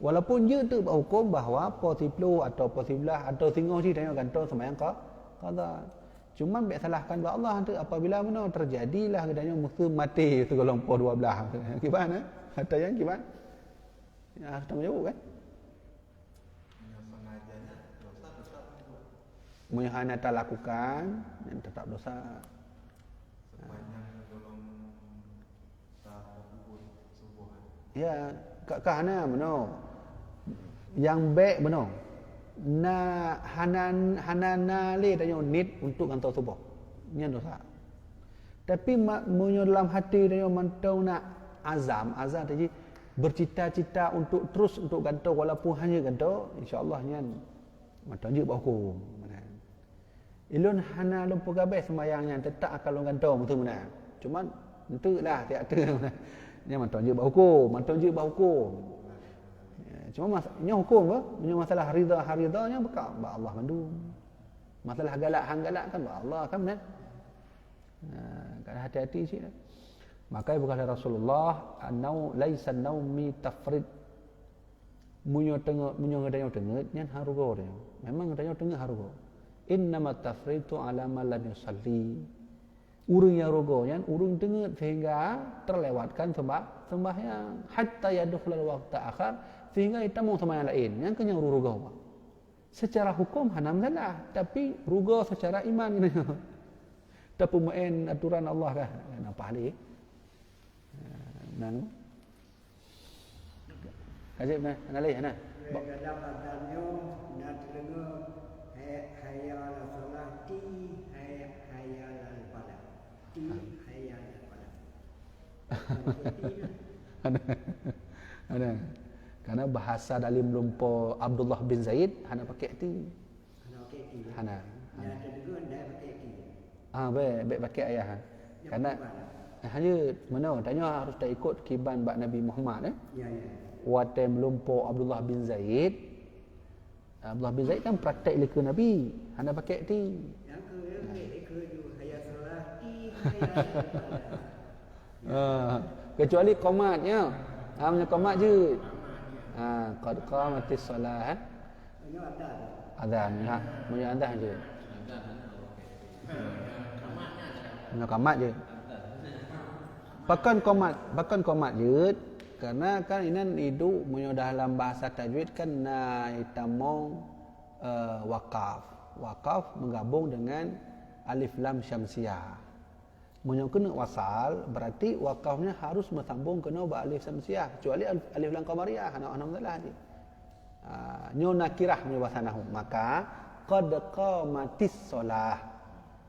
Walaupun dia tu berhukum bahawa po 10 atau po 11 atau tengok si tengok gantung sembahyang qada. Cuma biar salahkan buat Allah tu apabila mana terjadilah kedanya musuh mati tu golong po 12. Gimana? Kata yang gimana? Ya, tanggung jawab kan? Yang sengajanya dosa tetap dibuat. Menghana tak lakukan dan tetap dosa. Sepanjang golong tak subuh. Ya, kerana mana? Yang baik benar. Na hanana le tanya nit untuk kantor subuh. Ini dosa. Tapi munyo dalam hati tanya mantau nak azam tadi bercita-cita untuk terus untuk gantung walaupun hanya gantung, insya-Allah nyan mantau je berhukum. Ilun hana lupa gabai sembahyangnya tetap akan long gantung betul mana. Cuma entahlah tiap mana. Ni mantau je berhukum. Cuma nya hukum ke? Punya masalah haridanya bekak ba Allah mandu. Masalah galak kan ba Allah kan benar. Kena hati-hati sikit. Maka berkata Rasulullah, "Annau laisa naumi tafrid." Munyo ngadanya tengah nyan harugo dia. Memang ngadanya tengah harugo. Innama tafritu ala man lam yusalli. Urang yang rogo nyan urang tengah sehingga terlewatkan sembahyang hatta yadkhulul waqta akhar sehingga kita mau sembahyang lain yang kenyang rugo. Secara hukum hanam salah, tapi rugo secara iman gitu. Tapi main aturan Allah kah? Nampak halik. Nang. Kaji mana? Analih mana? Kadang adanya nak dengar hayal salati hayal pada. Hayal pada. Ada. Karena bahasa dalam lumpo Abdullah bin Zaid hana pakai ti. Hana. Ya dengar dah pakai ti. Baik pakai ayah. Karena hanya mana tanya harus tak ikut kiban bak Nabi Muhammad Ya. Waktu melumpuh Abdullah bin Zaid. Abdullah bin Zaid kan praktek leka Nabi. Hana pakai ti. Yang ke hayal salati hayal Kecuali qomatnya. Punya qomat je. Qad qamatis solah. Ini ada. Azan ha. Punya azan je. Punya qomat je. Bahkan komat je karena kan ini hidup punya dalam bahasa tajwid kan na itamong wakaf menggabung dengan alif lam syamsiah. Munyo kena wasal berarti wakafnya harus bersambung kena ba alif syamsiah kecuali alif lam qamariyah ana salah ni. Nyo nakirah punya bahasa nahwu maka qad qamatis solah.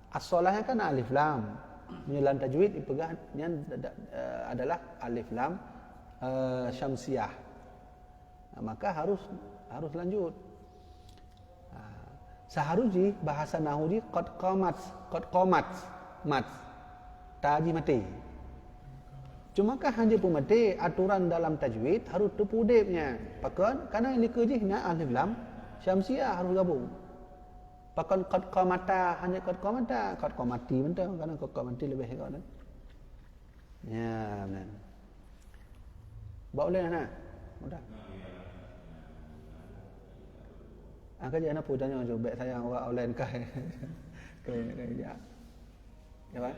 As-solahnya kan alif lam. Dalam tajwid dipegang adalah alif lam syamsiah. Maka harus lanjut. Seharusnya bahasa nahwu qad qamat mat taji mati. Cuma kan hanya pemati aturan dalam tajwid harus terpudipnya. Pakan karena ini kejih na alif lam syamsiah harus gabung. Pakan qad qamata hanya qad qamati betul karena qad qamati lebih hebat kan. Ya benar. Boleh nak? Mudah. Kerja anak pun tanya je baik saya orang online kah. Kerja. Ya Pak.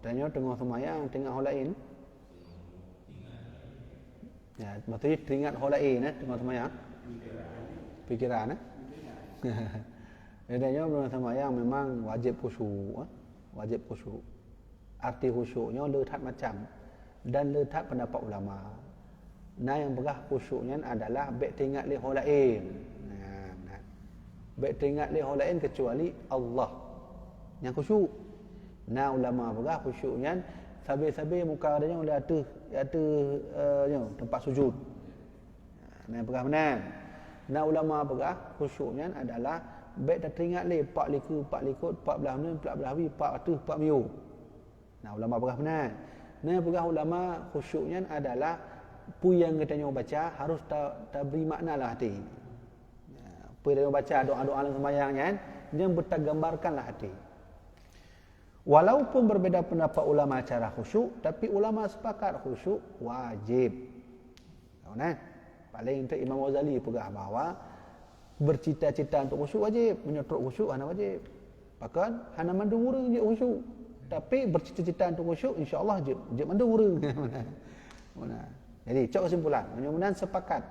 Tanya tengah semayang, tengah hal lain. Ya, maksudnya teringat hal lain tengah semayang. Pikiran Tanya tengah semayang memang wajib khusyuk. Wajib khusyuk. Arti khusyuknya letak macam dan letak pendapat ulama. Nah yang begah khusyuknya adalah baik teringat li hal lain. Baik teringat li hal lain kecuali Allah. Yang khusyuk. Nah ulama begah khusyuknya sabi-sabi muka dia oleh atas tempat sujud. Nah begah benar. Nah ulama begah khusyuknya adalah baik tak teringat le 4 likut 14 menit 14 wi 400 4 minggu. Nah ulama begah benar. Nah, pegang ulama khusyuknya adalah pu yang kita baca harus beri makna lah hati. Pu yang baca doa-doa dalam sembahyangnya yang bergambarkanlah hati. Walaupun berbeda pendapat ulama cara khusyuk, tapi ulama sepakat khusyuk wajib. Nah, paling untuk Imam Ghazali pegang bahawa bercita-cita untuk khusyuk wajib, menyutruk khusyuk hana wajib. Bahkan hana mandung urang je khusyuk. Tapi bercita-cita untuk khusyuk insya-Allah je mandung urang. Mana? Jadi, cak kesimpulan, mudah-mudahan sepakat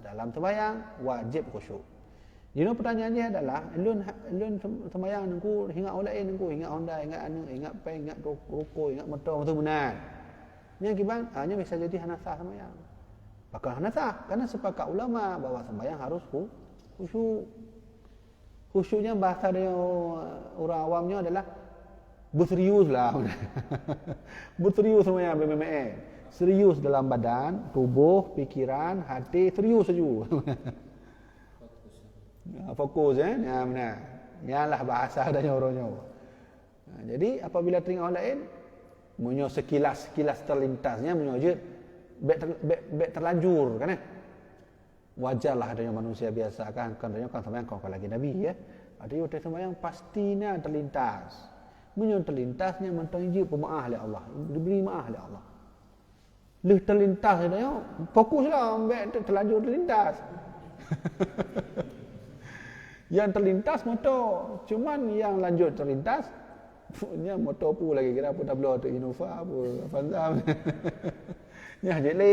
dalam sembahyang wajib khusyuk. Jadi pertanyaannya adalah elun sembahyang nengku ingat orang lain nengku ingat Honda ingat anu ingat pen ingat rokok ingat motor betul benar. Yang kiban hanya bisa jadi hana sah sembahyang. Bakal hana sah karena sepakat ulama bahwa sembahyang harus khusyuk. Khusyuknya bahasa dia orang awamnya adalah berserius lah. Berserius sembahyang BME. Serius dalam badan, tubuh, pikiran, hati serius saja. Fokus ya benar. Yalah bahasa dah orangnya. Jadi apabila teringat orang lain munyo sekilas terlintasnya munyo je bek terlanjur kan. Wajarlah adanya manusia biasa kan sembahyang kau lagi nabi ya. Ada yang sembahyang pastinya terlintas. Munyo terlintasnya mentang je pemaaf oleh Allah, diberi maaf oleh Allah. Leh terlintas dia fokuslah bek terlanjur terlintas. Yang terlintas motor, cuman yang lanjut terlintas punya motor pun lagi kira apa double tu Innova apa Avanza. Ya jadi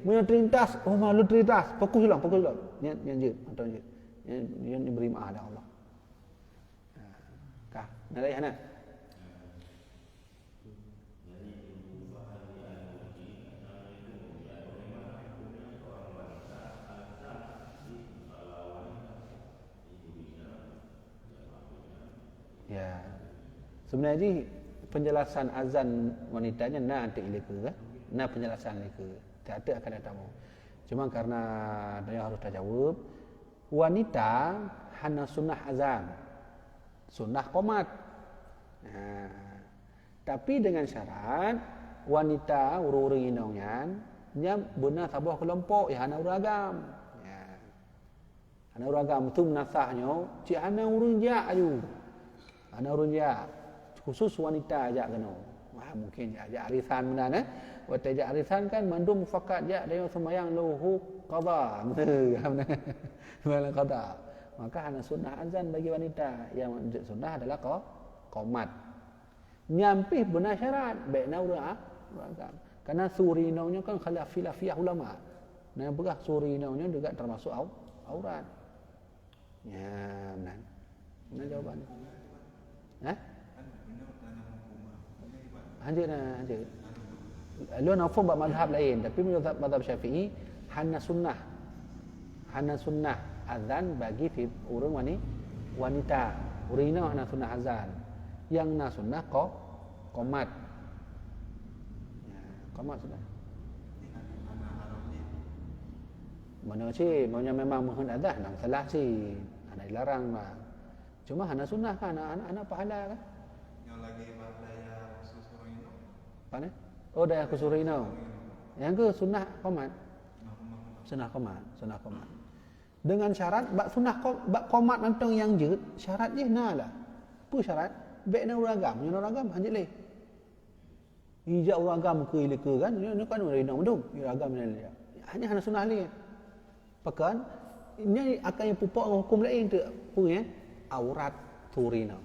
punya terlintas, oh malu terlintas, fokuslah. Yang je atau je. Yang diberi maaf oleh Allah. Kah, nak lain mana? Ya. Sebenarnya penjelasan azan wanitanya nanti ilika kan? Nah penjelasan ilika. Tak akan datang. Cuma karena dia harus terjawab, wanita hanya sunnah azan. Sunnah qomat. Nah, tapi dengan syarat wanita urung-urung indongnya nya benar sabuh kelompok ya hana uragam. Ya. Hana uragam tu menasahnya, cik hana urung ja ayu. Ana urunja khusus wanita ajak kena. Wah mungkin ajak arisan benar waktu ajak arisan kan mandum mufakat ja dia sembahyang luhu qada. Benar qada. Maka hanya sunnah azan bagi wanita. Yang sunnah adalah qomat. Nyampih benar syarat baikna urang. Karena surinaunya kan khilafiyah ulama. Nah begah surinaunya juga termasuk aurat. Ya benar. Mana jawabannya? Anjir. Lu nafum buat madhab lain, tapi menurut madhab Syafi'i hanya sunnah azan bagi urang wanita. Urina hanya sunnah azan. Yang na sunnah qomat. Ya, qomat sudah. Mana sih, maunya memang mohon azan, nang salah sih. Ada dilarang lah. Cuma hana sunnah kan anak pahala kan. Yang lagi bahaya khusus orang itu. Apa ni? Oh dah khusus orang itu. Yang ke sunnah qomat. Sunnah qomat. Dengan syarat bak sunnah bak qomat nantang yang je syarat je lah. Apa syarat? Baikna uragam, nyon uragam hanjit leh. Ijak uragam ke ilika kan, ni kan urang mendung, uragam ni. Hanya sunnah leh. Pakan ini akan yang pupuk hukum lain tu apa ya? Aurat turina.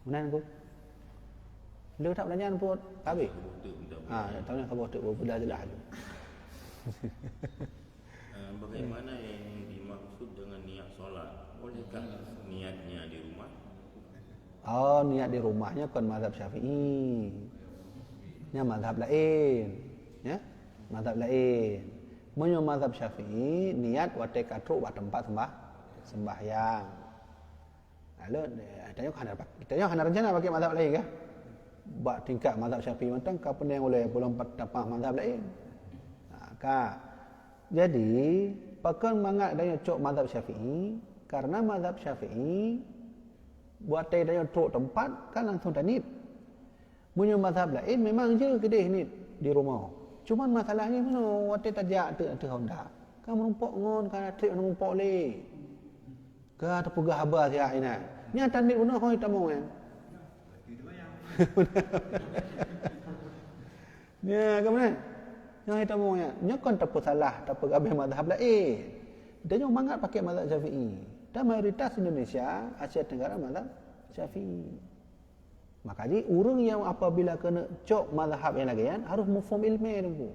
Benar ke? Lu tak pertanyaan pun habis. Tanya khabar tu berbeda jelas tu. Bagaimana yang dimaksud dengan niat solat? Bolehkah niatnya di rumah? Oh, niat di rumahnya kan mazhab Syafi'i. Nya mazhab lain, ya. Mazhab lain. Menurut mazhab Syafi'i, niat wate katruk wa tempat sembahyang. Lalu tanya hana rencana pakai mazhab lain ke? Bak tingkat mazhab Syafi'i mentang ka pening oleh belum tapah mazhab lain. Jadi, pakan mangat daya cok mazhab Syafi'i karena mazhab Syafi'i buat daya truk tempat kan langsung tanit. Punya mazhab lain memang je kedai ni di rumah. Cuman masalahnya mana waktu tajak tu Honda. Kan merumpok ngon kan trip merumpok le. Ka terpegah habar sia ina. Nya tandit benar hoi tamu kan. Ya, ke mana? Yang kita mau ya. Nya kon tak salah, tak gabe mazhab lain. Dia nyo mangat pakai mazhab Syafi'i. Dan mayoritas Indonesia, Asia Tenggara mazhab Syafi'i. Makanya orang yang apabila kena cok mazhab yang lain harus mufhum ilmi dulu.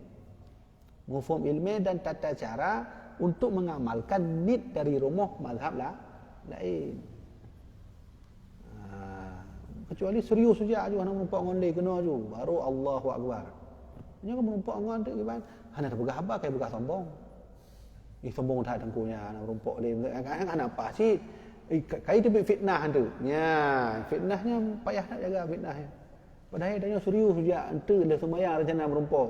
Mufhum ilmi dan tata cara untuk mengamalkan nid dari rumah mazhab lain. Kecuali serius saja aja nak menumpuk ngon le kena aju baru Allahu akbar. Nya kan menumpuk ngon tu gimana? Hana terpegah apa kai buka sombong. Sombong tak tengkunya nak menumpuk le kan apa sih? Kai tu fitnah tu. Nya fitnahnya payah nak jaga fitnahnya. Padahal dia serius saja ente le sembahyang rencana menumpuk.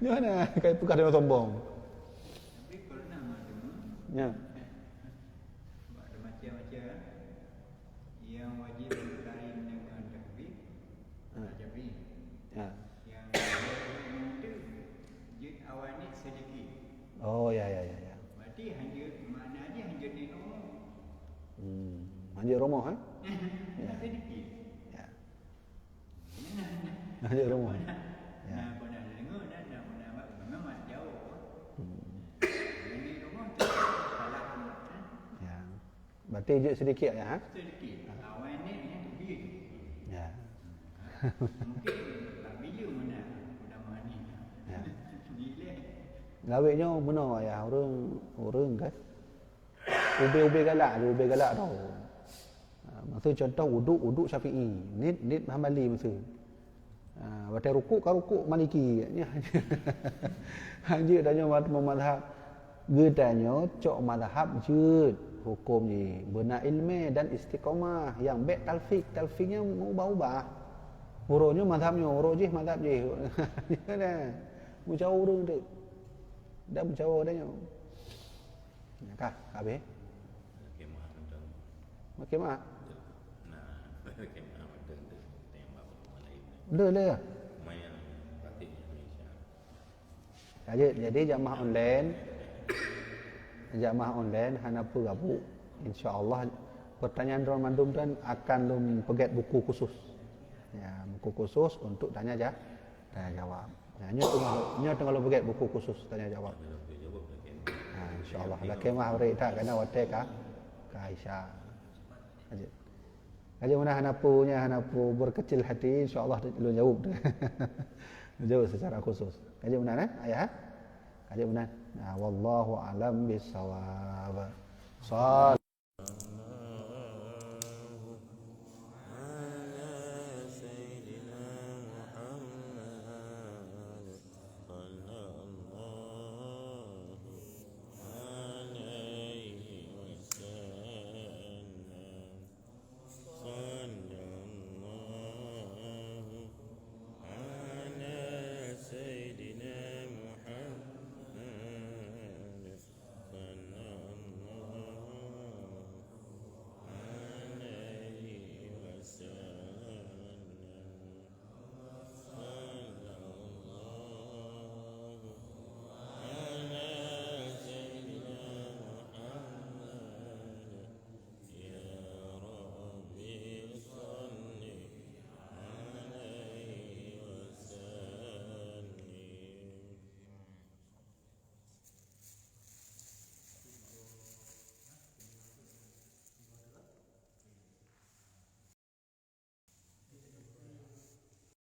Nya mana kai buka dengan sombong. Tapi pernah ada Ya. ada macam-macam yang wajib berkait dengan takbir, takbir. Ya. Yang itu jid awanit sedikit. Oh ya. Berarti hanya mana dia hanya di rumah. Hanya rumah Ya. Sedikit. Ya. Hanya rumah. Ya. Nah, pernah dengar dan memang jauh. Yang di rumah tu salah kan? Ya. Berarti je sedikit ya. Sedikit. Awanit yang takbir. Ya. Mungkin tak bila mana ni. Ya. Nilai. Gaweknya benar ya orang kan. Ube galak tau. Masa contoh wuduk Syafi'i. Nid Hambali masa. Batai rukuk Maliki. Hanya tanya mazhab. Gedanya cok mazhab je hukum ni. Benar ilmi dan istiqamah. Yang baik talfiknya ubah-ubah. Hurufnya mazhabnya, huruf je mazhab je. Kan? Menjauh orang tu. Dah menjauh dia. Kah, habis. Kemah macam. Makin mah. Nah, kemah macam tu tembak lain. Dah. Lumayan praktik Indonesia. Jadi jamaah online hana gabung. Insya-Allah pertanyaan Drone Mandum dan akan lum pegat buku khusus. Ya, buku khusus untuk tanya jawab. Ya, nya tengah pegat buku khusus tanya jawab. InsyaAllah. Lah kemah hari tak kena watek ka Aisyah. Aja mana hanapu berkecil hati insya-Allah lu jawab. Jawab secara khusus. Kaji benar ayah? Kaji benar. Wallahu alam bisawab.